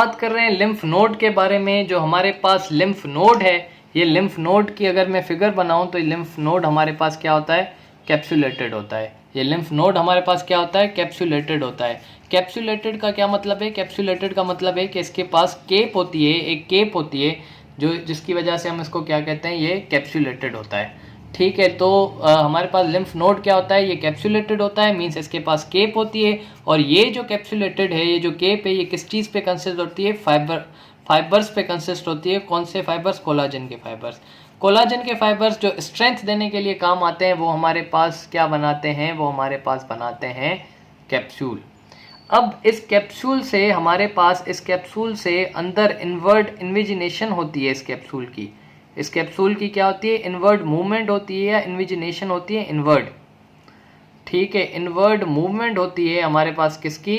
बात कर रहे हैं लिम्फ नोड के बारे में। जो हमारे पास लिम्फ नोड है, ये लिम्फ नोड की अगर मैं फिगर बनाऊं तो लिम्फ नोड हमारे पास क्या होता है, कैप्सुलेटेड होता है। ये लिम्फ नोड हमारे पास क्या होता है, कैप्सुलेटेड होता है। कैप्सुलेटेड का क्या मतलब है, कैप्सुलेटेड का मतलब है कि इसके पास केप होती है, एक केप होती है जो जिसकी वजह से हम इसको क्या कहते हैं, ये कैप्सुलेटेड होता है। ठीक है, तो हमारे पास लिम्फ नोड क्या होता है, ये कैप्सुलेटेड होता है, मींस इसके पास केप होती है। और ये जो कैप्सुलेटेड है, ये जो केप है, ये किस चीज़ पे कंसिस्ट होती है, फाइबर्स पे कंसिस्ट होती है। कौन से फाइबर्स, कोलाजन के फाइबर्स। कोलाजन के फाइबर्स जो स्ट्रेंथ देने के लिए काम आते हैं, वो हमारे पास क्या बनाते हैं, वो हमारे पास बनाते हैं कैप्सूल। अब इस कैप्सूल से हमारे पास, इस कैप्सूल से अंदर इनवर्ड इन्विजिनेशन होती है। इस कैप्सूल की क्या होती है, इनवर्ड मूवमेंट होती है या इन्विजिनेशन होती है, इनवर्ड। ठीक है, इनवर्ड मूवमेंट होती है हमारे पास किसकी,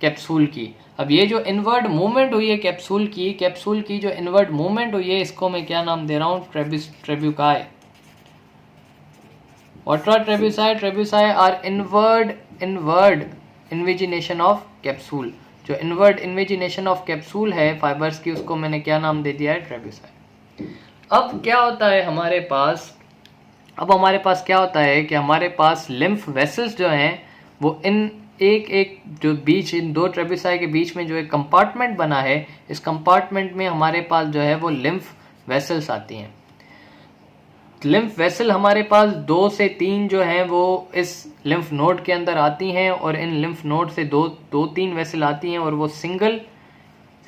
कैप्सूल की। अब ये जो इनवर्ड मूवमेंट हुई है कैप्सूल की जो इनवर्ड मूवमेंट हुई है, इसको मैं क्या नाम दे रहा हूँ, ट्रेब्यूकाई। ट्रेब्यूसाई आर इनवर्ड इन्विजिनेशन ऑफ कैप्सूल। जो इनवर्ड इन्विजिनेशन ऑफ कैप्सूल है फाइबर्स की, उसको मैंने क्या नाम दे दिया है, ट्रेब्यूसाई। अब क्या होता है हमारे पास, क्या होता है कि हमारे पास लिम्फ वेसल्स जो हैं, वो इन एक जो बीच, इन दो ट्रेब्यूसाई के बीच में जो एक कंपार्टमेंट बना है, इस कंपार्टमेंट में हमारे पास जो है वो लिम्फ वेसल्स आती हैं। लिम्फ वेसल हमारे पास 2 से 3 जो हैं वो इस लिम्फ नोड के अंदर आती हैं, और इन लिम्फ नोड से दो तीन वेसल आती हैं, और वो सिंगल,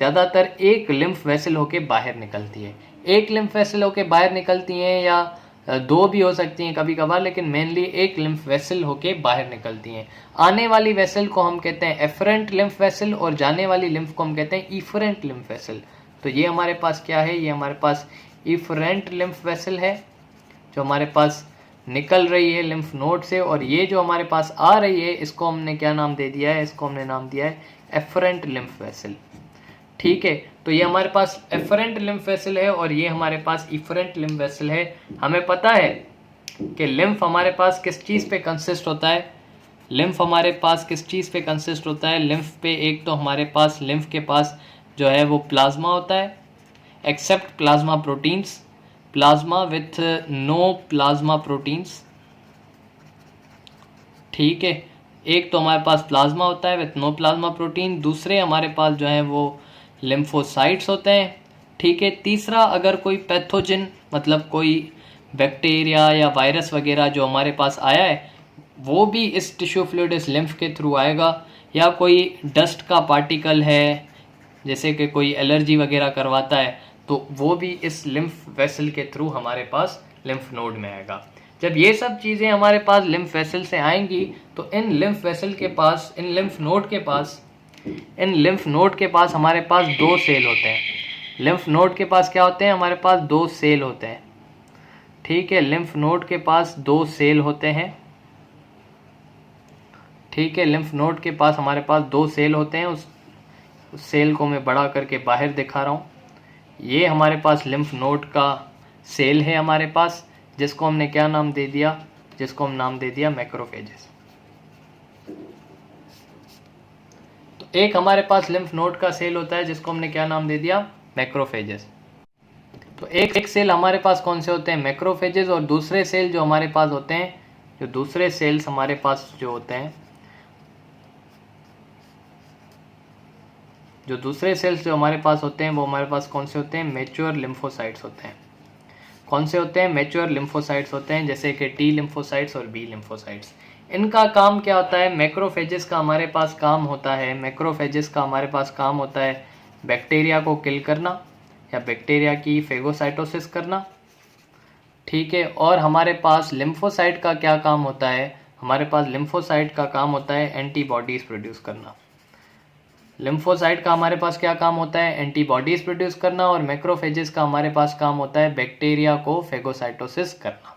ज़्यादातर एक लिम्फ वेसल होके बाहर निकलती है। एक लिम्फ वेसल होके बाहर निकलती हैं, या 2 भी हो सकती हैं कभी कभार, लेकिन मेनली एक लिम्फ वेसल होके बाहर निकलती हैं। आने वाली वेसल को हम कहते हैं एफरेंट लिम्फ वेसल, और जाने वाली लिम्फ को हम कहते हैं इफरेंट लिम्फ वेसल। तो ये हमारे पास क्या है, ये हमारे पास इफरेंट लिम्फ वेसल है जो हमारे पास निकल रही है लिम्फ नोड से, और ये जो हमारे पास आ रही है, इसको हमने क्या नाम दे दिया है, इसको हमने नाम दिया है एफरेंट लिम्फ वेसल। ठीक है, तो ये हमारे पास एफरेंट लिम्फ वेसल है, और ये हमारे पास इफरेंट लिम्फ वेसल है। हमें पता है कि लिम्फ हमारे पास किस चीज़ पे कंसिस्ट होता है, लिम्फ हमारे पास किस चीज़ पे कंसिस्ट होता है। लिम्फ पे एक तो हमारे पास, लिम्फ के पास जो है वो प्लाज्मा होता है, except plasma proteins, plasma with no plasma proteins. ठीक है, एक तो हमारे पास प्लाज्मा होता है विथ नो प्लाज्मा प्रोटीन, दूसरे हमारे पास जो है वो लिम्फोसाइट्स होते हैं। ठीक है, तीसरा अगर कोई पैथोजन, मतलब कोई बैक्टीरिया या वायरस वगैरह जो हमारे पास आया है, वो भी इस टिश्यू फ्लूइड, इस लिम्फ के थ्रू आएगा, या कोई डस्ट का पार्टिकल है, जैसे कि कोई एलर्जी वगैरह करवाता है, तो वो भी इस लिम्फ वेसल के थ्रू हमारे पास लिम्फ नोड में आएगा। जब ये सब चीज़ें हमारे पास लिम्फ वेसल से आएंगी, तो इन लिम्फ वेसल के पास, इन लिम्फ नोड के पास हमारे पास 2 सेल होते हैं। लिम्फ नोड के पास क्या होते हैं, हमारे पास 2 सेल होते हैं। ठीक है, लिम्फ नोड के पास 2 सेल होते हैं। ठीक है, लिम्फ नोड के पास हमारे पास 2 सेल होते हैं। उस सेल को मैं बड़ा करके बाहर दिखा रहा हूँ। ये हमारे पास लिम्फ नोड का सेल है हमारे पास, जिसको हमने क्या नाम दे दिया, जिसको हम नाम दे दिया मैक्रोफेजेस। तो एक हमारे पास लिम्फ नोड का सेल होता है जिसको हमने क्या नाम दे दिया, मैक्रोफेजेस। तो एक सेल हमारे पास कौन से होते हैं, मैक्रोफेजेस, और दूसरे सेल जो हमारे पास होते हैं, जो दूसरे सेल्स हमारे पास जो होते हैं, जो दूसरे सेल्स जो हमारे पास होते हैं, वो हमारे पास कौन से होते हैं, मैच्योर लिम्फोसाइट्स होते हैं। कौन से होते हैं, मैच्योर लिम्फोसाइट्स होते हैं, जैसे कि टी लिम्फोसाइट्स और बी लिम्फोसाइट्स। इनका काम क्या होता है, मैक्रोफेजेस का हमारे पास काम होता है, मैक्रोफेजेस का हमारे पास काम होता है बैक्टीरिया को किल करना, या बैक्टीरिया की फेगोसाइटोसिस करना। ठीक है, और हमारे पास लिम्फोसाइट का क्या काम होता है, हमारे पास लिम्फोसाइट का काम होता है एंटीबॉडीज प्रोड्यूस करना। लिम्फोसाइट का हमारे पास क्या काम होता है, एंटीबॉडीज प्रोड्यूस करना, और मैक्रोफेजेस का हमारे पास काम होता है बैक्टीरिया को फेगोसाइटोसिस करना।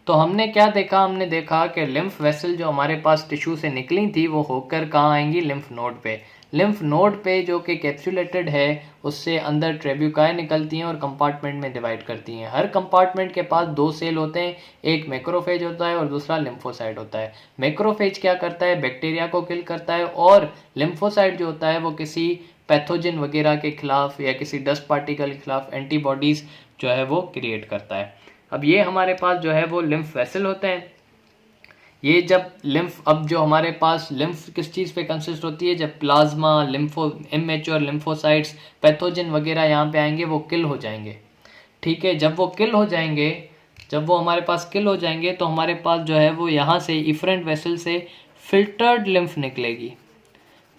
तो हमने क्या देखा, हमने देखा कि लिम्फ वेसल जो हमारे पास टिश्यू से निकली थी, वो होकर कहाँ आएंगी, लिम्फ नोड पे। लिम्फ नोड पे जो कि कैप्सुलेटेड है, उससे अंदर ट्रेब्यूकाई निकलती हैं और कंपार्टमेंट में डिवाइड करती हैं। हर कंपार्टमेंट के पास 2 सेल होते हैं, एक मैक्रोफेज होता है और दूसरा लिम्फोसाइट होता है। मैक्रोफेज क्या करता है, बैक्टीरिया को किल करता है, और लिम्फोसाइट जो होता है वो किसी पैथोजन वगैरह के खिलाफ या किसी डस्ट पार्टिकल के खिलाफ एंटीबॉडीज़ जो है वो क्रिएट करता है। अब ये हमारे पास जो है वो लिम्फ वेसल होते हैं। ये जब लिम्फ, अब जो हमारे पास लिम्फ किस चीज़ पे कंसिस्ट होती है, जब plasma, lympho, immature lymphocytes, pathogen वगैरह यहाँ पे आएंगे, वो किल हो जाएंगे। ठीक है, जब वो किल हो जाएंगे, जब वो हमारे पास किल हो जाएंगे तो हमारे पास जो है वो यहाँ से इफरेंट वेसल से फिल्टर्ड लिम्फ निकलेगी।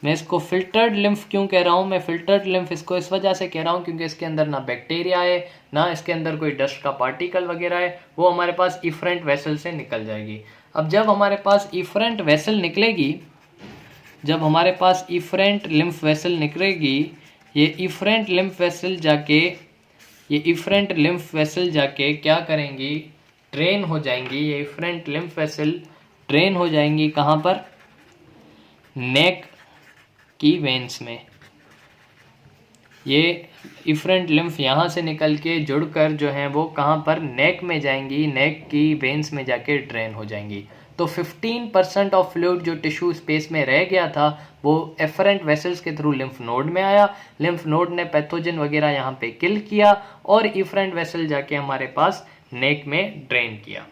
मैं इसको फिल्टर्ड लिम्फ क्यों कह रहा हूँ, मैं फिल्टर्ड लिम्फ इसको इस वजह से कह रहा हूँ क्योंकि इसके अंदर ना बैक्टीरिया है, ना इसके अंदर कोई डस्ट का पार्टिकल वगैरह है, वो हमारे पास इफरेंट वेसल से निकल जाएगी। अब जब हमारे पास इफरेंट वेसल निकलेगी, जब हमारे पास इफरेंट लिम्फ वेसल निकलेगी, ये इफरेंट लिम्फ वेसल जाके, ये इफरेंट लिम्फ वेसल जाके क्या करेंगी, ड्रेन हो जाएंगी। ये इफरेंट लिम्फ वेसल ड्रेन हो जाएंगी कहाँ पर, नेक की वेन्स में। ये इफरेंट लिम्फ यहाँ से निकल के जुड़कर जो है वो कहाँ पर, नेक में जाएंगी, नेक की वेन्स में जाके ड्रेन हो जाएंगी। तो 15% ऑफ फ्लूइड जो टिश्यू स्पेस में रह गया था वो एफरेंट वेसल्स के थ्रू लिम्फ नोड में आया, लिम्फ नोड ने पैथोजन वगैरह यहाँ पे किल किया और इफरेंट वेसल जाके हमारे पास नेक में ड्रेन किया।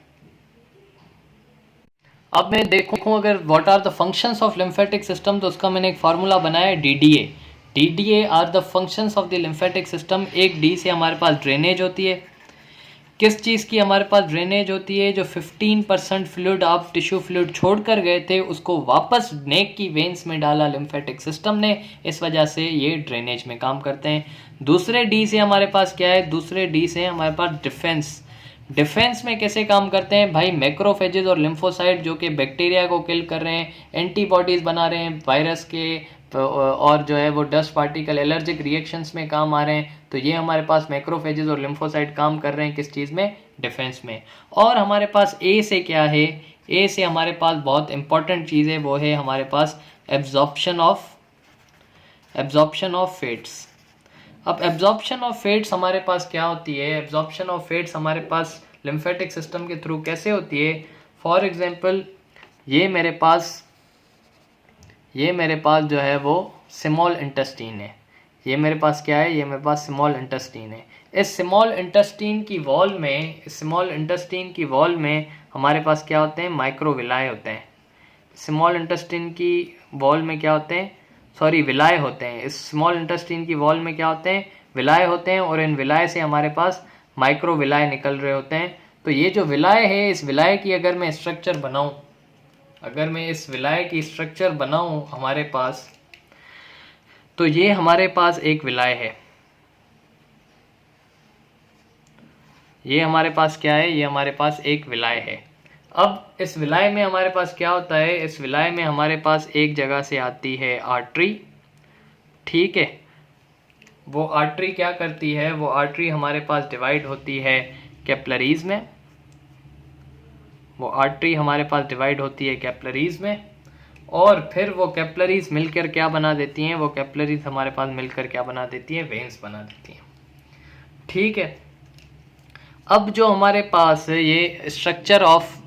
अब मैं देखूं अगर what are the functions of lymphatic system, तो उसका मैंने एक फार्मूला बनाया है, DDA। DDA are the functions of the lymphatic system. एक D से हमारे पास ड्रेनेज होती है। किस चीज़ की हमारे पास ड्रेनेज होती है, जो 15% फ्लूइड आप टिश्यू फ्लूइड छोड़ कर गए थे उसको वापस नेक की वेन्स में डाला लिम्फेटिक सिस्टम ने, इस वजह से ये ड्रेनेज में काम करते हैं। दूसरे D से हमारे पास क्या है, दूसरे D से हमारे पास डिफेंस। डिफेंस में कैसे काम करते हैं भाई, मैक्रोफेजेस और लिम्फोसाइट जो कि बैक्टीरिया को किल कर रहे हैं, एंटीबॉडीज़ बना रहे हैं वायरस के, और जो है वो डस्ट पार्टिकल एलर्जिक रिएक्शंस में काम आ रहे हैं। तो ये हमारे पास मैक्रोफेजेस और लिम्फोसाइट काम कर रहे हैं किस चीज़ में, डिफेंस में। और हमारे पास A से क्या है, A से हमारे पास बहुत इंपॉर्टेंट चीज़ है, वो है हमारे पास एब्जॉर्प्शन ऑफ फैट्स। अब एब्जॉर्प्शन ऑफ फैट्स हमारे पास क्या होती है, एब्जॉर्प्शन ऑफ फैट्स हमारे पास लिम्फेटिक सिस्टम के थ्रू कैसे होती है। फॉर एग्जांपल ये मेरे पास जो है वो स्मॉल इंटेस्टीन है। ये मेरे पास क्या है, ये मेरे पास स्मॉल इंटेस्टीन है। इस स्मॉल इंटेस्टीन की वॉल में हमारे पास क्या होते हैं, माइक्रोविलाय होते हैं। स्मॉल इंटेस्टीन की वॉल में क्या होते हैं, विलाय होते हैं। इस स्मॉल इंटेस्टीन की वॉल में क्या होते हैं, विलाय होते हैं, और इन विलाय से हमारे पास माइक्रोविलाय निकल रहे होते हैं। तो ये जो विलाय है, इस विलाय की अगर मैं स्ट्रक्चर बनाऊं, हमारे पास, तो ये हमारे पास एक विलाय है। ये हमारे पास क्या है, ये हमारे पास एक विलाय है। अब इस विलाय में हमारे पास क्या होता है, इस विलाय में हमारे पास एक जगह से आती है आर्टरी। ठीक है, वो आर्टरी क्या करती है, वो आर्टरी हमारे पास डिवाइड होती है कैपिलरीज में। और फिर वो कैपिलरीज मिलकर क्या बना देती हैं, वो कैपिलरीज हमारे पास मिलकर क्या बना देती हैं, वेन्स बना देती हैं। ठीक है, अब जो हमारे पास ये स्ट्रक्चर ऑफ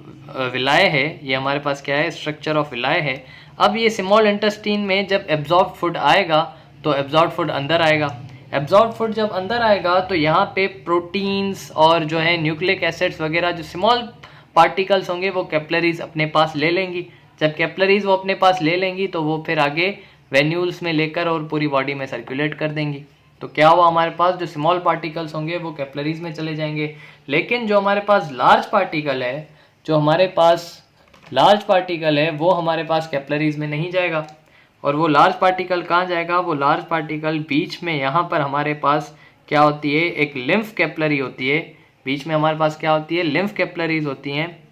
विलाय है, ये हमारे पास क्या है, स्ट्रक्चर ऑफ विलाय है। अब ये स्मॉल इंटेस्टीन में जब एब्जॉर्ब फूड आएगा तो एब्जॉर्ब फूड अंदर आएगा। एब्जॉर्ब फूड जब अंदर आएगा तो यहाँ पे प्रोटीन्स और जो है न्यूक्लिक एसिड्स वगैरह जो स्मॉल पार्टिकल्स होंगे वो कैपिलरीज अपने पास ले लेंगी। जब कैपिलरीज वो अपने पास ले लेंगी तो वो फिर आगे वेन्यूल्स में लेकर और पूरी बॉडी में सर्कुलेट कर देंगी। तो क्या हुआ, हमारे पास जो स्मॉल पार्टिकल्स होंगे वो कैपिलरीज में चले जाएंगे, लेकिन जो हमारे पास लार्ज पार्टिकल है, वो हमारे पास कैपिलरीज में नहीं जाएगा। और वो लार्ज पार्टिकल कहाँ जाएगा, वो लार्ज पार्टिकल बीच में यहाँ पर हमारे पास क्या होती है, एक लिम्फ कैपिलरी होती है। बीच में हमारे पास क्या होती है, लिम्फ कैपिलरीज होती हैं।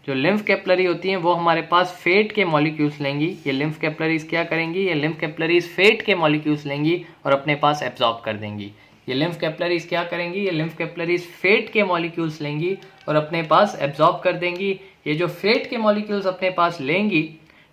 जो लिम्फ कैपिलरी होती हैं वो हमारे पास फैट के मॉलिक्यूल्स लेंगी। ये लिम्फ कैपिलरीज क्या करेंगी, ये लिम्फ कैपिलरीज फैट के मॉलिक्यूल्स लेंगी और अपने पास एब्जॉर्ब कर देंगी। ये लिम्फ कैपिलरीज क्या करेंगी, ये लिम्फ कैपिलरीज फैट के मॉलिक्यूल्स लेंगी और अपने पास एब्जॉर्ब कर देंगी। ये जो फैट के मॉलिक्यूल्स अपने पास लेंगी,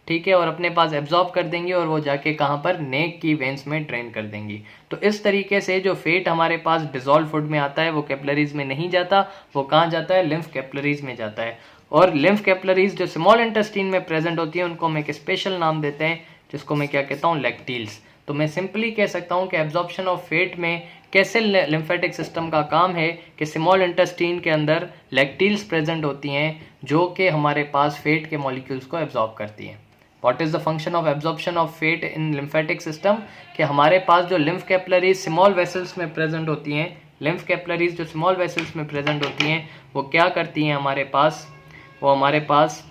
ठीक है, और अपने पास एब्जॉर्ब कर देंगी और वो जाके कहाँ पर, नेक की वेन्स में ड्रेन कर देंगी। तो इस तरीके से जो फैट हमारे पास डिजॉल्व फूड में आता है वो कैपिलरीज में नहीं जाता, वो कहाँ जाता है, लिम्फ कैपिलरीज में जाता है। और लिम्फ कैपिलरीज जो स्मॉल इंटेस्टीन में प्रेजेंट होती है उनको हम एक स्पेशल नाम देते हैं जिसको मैं क्या कहता हूँ, लैक्टील्स। तो मैं सिंपली कह सकता हूँ कि एब्जॉर्प्शन ऑफ फैट में कैसे लिम्फेटिक सिस्टम का काम है कि स्मॉल इंटेस्टाइन के अंदर लैक्टील्स प्रेजेंट होती हैं जो कि हमारे पास फैट के मॉलिक्यूल्स को एब्जॉर्ब करती हैं। What is the function of absorption of fat in lymphatic system? कि हमारे पास जो लिम्फ कैपिलरीज स्मॉल वेसल्स में प्रेजेंट होती हैं, लिम्फ कैपिलरीज जो स्मॉल वेसल्स में प्रेजेंट होती हैं, वो क्या करती हैं हमारे पास, वो हमारे पास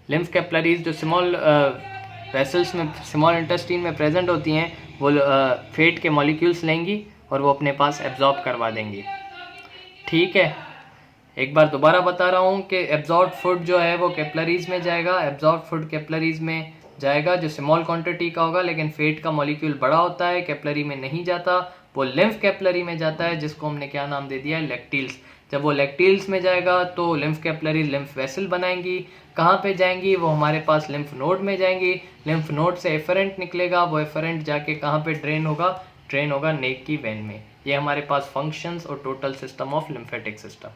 लिम्फ कैपिलरीज जो स्मॉल वेसल्स में स्मॉल इंटेस्टाइन में प्रेजेंट होती हैं, वो फैट के मॉलिक्यूल्स लेंगी और वो अपने पास एब्जॉर्ब करवा देंगी। ठीक है, एक बार दोबारा बता रहा हूँ कि एब्जॉर्ब फूड जो है वो कैपिलरीज में जाएगा, एब्जॉर्ब फूड कैपिलरीज में जाएगा जो स्मॉल क्वांटिटी का होगा, लेकिन फैट का मॉलिक्यूल बड़ा होता है, कैपिलरी में नहीं जाता, वो लिम्फ कैपिलरी में जाता है जिसको हमने क्या नाम दे दिया है, लैक्टील्स। जब वो लैक्टील्स में जाएगा तो लिम्फ कैपिलरी लिम्फ वेसल बनाएंगी। कहाँ पे जाएंगी? वो हमारे पास लिम्फ नोड में जाएंगी। लिम्फ नोड से एफरेंट निकलेगा, वो एफरेंट जाके कहाँ पे ड्रेन होगा? ड्रेन होगा नेक की वेन में। ये हमारे पास फंक्शंस और total system of lymphatic system.